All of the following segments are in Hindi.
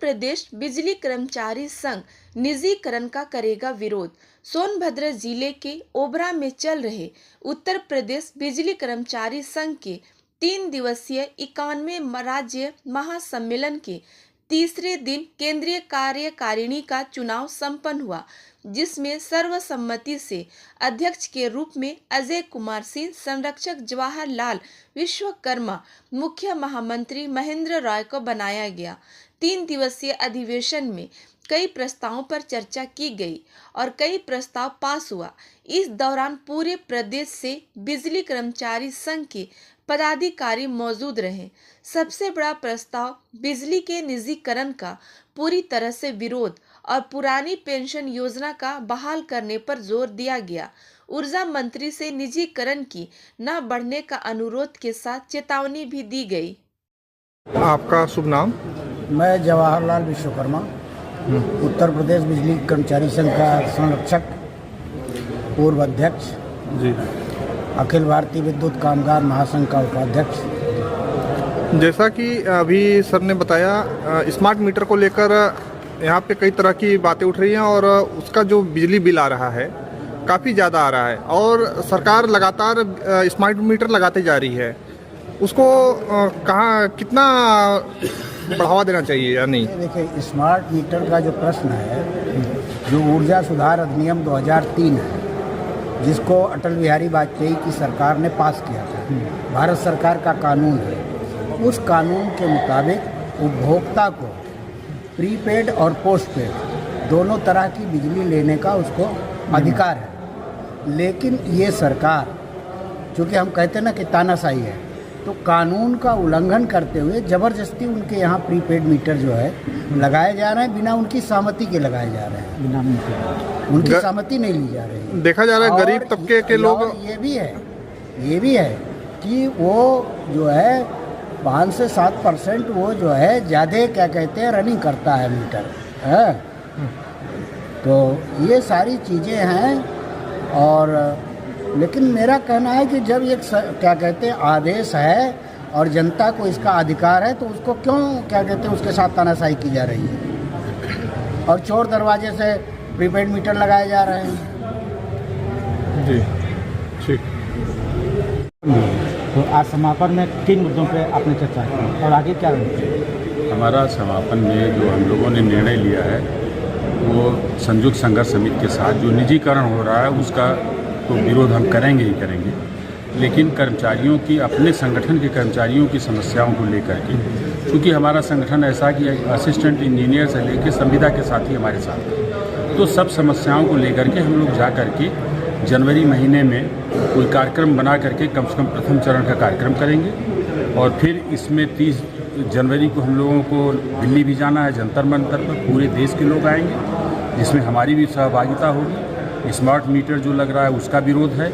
प्रदेश बिजली कर्मचारी संघ निजीकरण का करेगा विरोध। सोनभद्र जिले के ओबरा में चल रहे उत्तर प्रदेश बिजली कर्मचारी संघ के 3 दिवसीय 91वें राज्य महासम्मेलन के तीसरे दिन केंद्रीय कार्यकारिणी का चुनाव संपन्न हुआ, जिसमें सर्वसम्मति से अध्यक्ष के रूप में अजय कुमार सिंह, संरक्षक जवाहरलाल विश्वकर्मा, मुख्य महामंत्री महेंद्र राय को बनाया गया। 3 दिवसीय अधिवेशन में कई प्रस्तावों पर चर्चा की गई और कई प्रस्ताव पास हुआ। इस दौरान पूरे प्रदेश से बिजली कर्मचारी संघ के पदाधिकारी मौजूद रहे। सबसे बड़ा प्रस्ताव बिजली के निजीकरण का पूरी तरह से विरोध और पुरानी पेंशन योजना का बहाल करने पर जोर दिया गया। ऊर्जा मंत्री से निजीकरण की न बढ़ने का अनुरोध के साथ चेतावनी भी दी गई। आपका शुभ नाम? मैं जवाहरलाल विश्वकर्मा, उत्तर प्रदेश बिजली कर्मचारी संघ का संरक्षक, पूर्व अध्यक्ष जी, अखिल भारतीय विद्युत कामगार महासंघ का उपाध्यक्ष। जैसा कि अभी सर ने बताया, स्मार्ट मीटर को लेकर यहाँ पे कई तरह की बातें उठ रही हैं और उसका जो बिजली बिल आ रहा है काफ़ी ज़्यादा आ रहा है और सरकार लगातार स्मार्ट मीटर लगाते जा रही है। उसको कहाँ कितना बढ़ावा देना चाहिए या नहीं? देखिए, स्मार्ट मीटर का जो प्रश्न है, जो ऊर्जा सुधार अधिनियम 2003 है, जिसको अटल बिहारी वाजपेयी की सरकार ने पास किया था, भारत सरकार का कानून है। उस कानून के मुताबिक उपभोक्ता को प्रीपेड और पोस्टपेड दोनों तरह की बिजली लेने का उसको अधिकार है। लेकिन ये सरकार, चूँकि हम कहते हैं ना कि तानाशाही है, तो कानून का उल्लंघन करते हुए ज़बरदस्ती उनके यहाँ प्रीपेड मीटर जो है लगाए जा रहे हैं, बिना उनकी सहमति के लगाए जा रहे हैं, बिना उनकी सहमति नहीं ली जा रही। देखा जा रहा है गरीब तबके के लोग, ये भी है कि वो जो है 5 से 7% वो जो है ज़्यादा क्या कहते हैं रनिंग करता है मीटर है। तो ये सारी चीज़ें हैं। और लेकिन मेरा कहना है कि जब एक क्या कहते हैं आदेश है और जनता को इसका अधिकार है, तो उसको क्यों क्या कहते हैं उसके साथ तानाशाही की जा रही है और चोर दरवाजे से प्रीपेड मीटर लगाए जा रहे हैं। जी ठीक। तो आज समापन में 3 मुद्दों पे आपने चर्चा की और आगे क्या रहे? हमारा समापन में जो हम लोगों ने निर्णय लिया है वो संयुक्त संघर्ष समिति के साथ जो निजीकरण हो रहा है उसका तो विरोध हम करेंगे ही करेंगे, लेकिन कर्मचारियों की, अपने संगठन के कर्मचारियों की समस्याओं को लेकर के, क्योंकि हमारा संगठन ऐसा कि असिस्टेंट इंजीनियर से लेकर संविदा के साथी हमारे साथ हैं, तो सब समस्याओं को लेकर के हम लोग जा कर के जनवरी महीने में कोई कार्यक्रम बना करके कम से कम प्रथम चरण का कार्यक्रम करेंगे और फिर इसमें 30 जनवरी को हम लोगों को दिल्ली भी जाना है, जंतर मंतर पर पूरे देश के लोग आएंगे, जिसमें हमारी भी सहभागिता होगी। स्मार्ट मीटर जो लग रहा है उसका विरोध है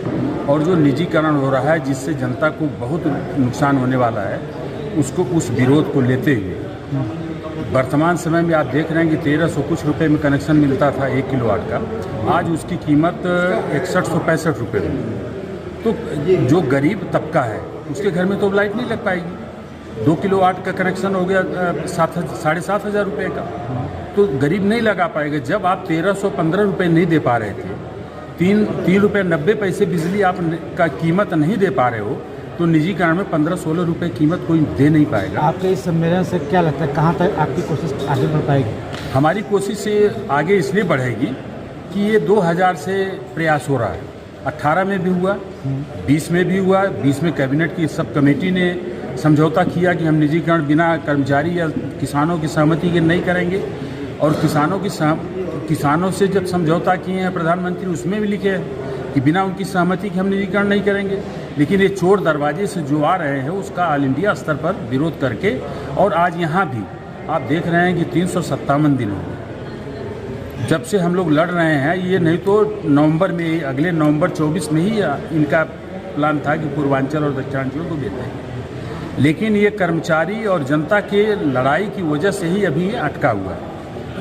और जो निजीकरण हो रहा है जिससे जनता को बहुत नुकसान होने वाला है, उसको, उस विरोध को लेते हुए वर्तमान समय में आप देख रहे हैं कि 1300 कुछ रुपए में कनेक्शन मिलता था 1 किलोवाट का, आज उसकी कीमत 6165 रुपये हुई। तो जो गरीब तबका है उसके घर में तो लाइट नहीं लग पाएगी। 2 किलोवाट का कनेक्शन हो गया 7,500 रुपये का, तो गरीब नहीं लगा पाएगा। जब आप 1315 रुपये नहीं दे पा रहे थे, 3 रुपये 90 पैसे बिजली आप का कीमत नहीं दे पा रहे हो, तो निजीकरण में 15-16 रुपये कीमत कोई दे नहीं पाएगा। आपके इस सम्मेलन से क्या लगता है, कहाँ तक आपकी कोशिश आगे बढ़ पाएगी? हमारी कोशिश से आगे इसलिए बढ़ेगी कि ये 2000 से प्रयास हो रहा है, 18 में भी हुआ, 20 में भी हुआ। 20 में कैबिनेट की सब कमेटी ने समझौता किया कि हम निजीकरण बिना कर्मचारी या किसानों की सहमति के नहीं करेंगे, और किसानों से जब समझौता किए हैं प्रधानमंत्री, उसमें भी लिखे हैं कि बिना उनकी सहमति के हम निजीकरण नहीं करेंगे। लेकिन ये चोर दरवाजे से जो आ रहे हैं उसका ऑल इंडिया स्तर पर विरोध करके, और आज यहाँ भी आप देख रहे हैं कि 357 दिन हो गए जब से हम लोग लड़ रहे हैं। ये नहीं तो नवंबर में, अगले नवंबर 24 में ही इनका प्लान था कि पूर्वांचल और दक्षिणांचल को देते हैं, लेकिन ये कर्मचारी और जनता के लड़ाई की वजह से ही अभी ये अटका हुआ है।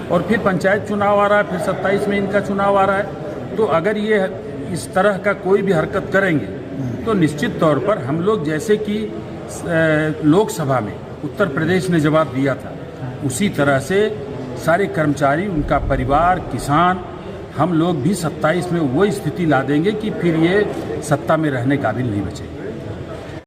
और फिर पंचायत चुनाव आ रहा है, फिर 27 में इनका चुनाव आ रहा है। तो अगर ये इस तरह का कोई भी हरकत करेंगे तो निश्चित तौर पर हम लोग, जैसे कि लोकसभा में उत्तर प्रदेश ने जवाब दिया था उसी तरह से सारे कर्मचारी, उनका परिवार, किसान, हम लोग भी 27 में वो स्थिति ला देंगे कि फिर ये सत्ता में रहने काबिल नहीं बचेंगे।